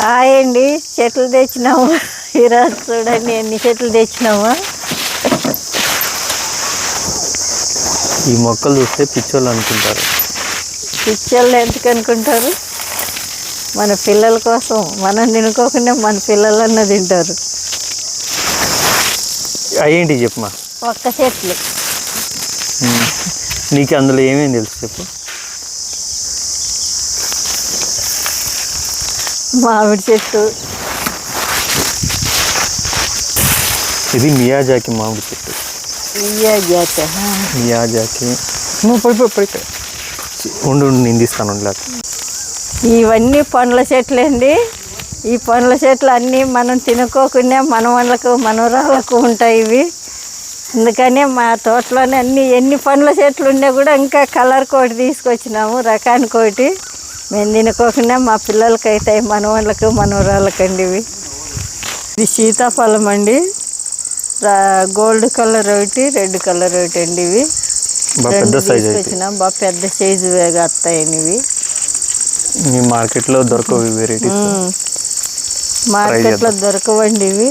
Hi అండి, చెట్లు తెచ్చినాము. ఈరోజు చూడండి ఎన్ని చెట్లు తెచ్చినాము. ఈ మొక్కలు చూస్తే పిచ్చోళ్ళు అనుకుంటారు. పిచ్చోళ్ళు ఎందుకు అనుకుంటారు? మన పిల్లల కోసం, మనం తినుకోకుండా మన పిల్లలన్నా తింటారు. అయ్యేంటి చెప్పమా. ఒక్క చెట్లు. నీకు అందులో ఏమేమి తెలుసు చెప్పు. మామిడి చెట్టు, ఇది మియాజాకి మామిడి చెట్టు. మియాజాకి పడిపోయి ఉండు నిందిస్తాను. ఇవన్నీ పండ్ల చెట్లు అండి. ఈ పండ్ల చెట్లు అన్నీ మనం తినుకోకుండా మన వాళ్ళకు మనవరాళ్ళకు ఉంటాయి ఇవి. అందుకనే మా తోటలోనే ఎన్ని పండ్ల చెట్లు ఉన్నా కూడా ఇంకా కలర్ కోటి తీసుకొచ్చినాము, రకానికి ఒకటి. మేము తినుకోకుండా మా పిల్లలకి అవుతాయి, మన వాళ్ళకు మనవరాళ్ళకండి ఇవి. ఇది సీతాఫలం అండి. గోల్డ్ కలర్ ఒకటి, రెడ్ కలర్ ఒకటి అండి. ఇవి రెండు తీసుకొచ్చినాం. బాగా పెద్ద సైజు వస్తాయండి ఇవి. మీ మార్కెట్లో దొరకవు వెరైటీస్? మార్కెట్లో దొరకవండి ఇవి.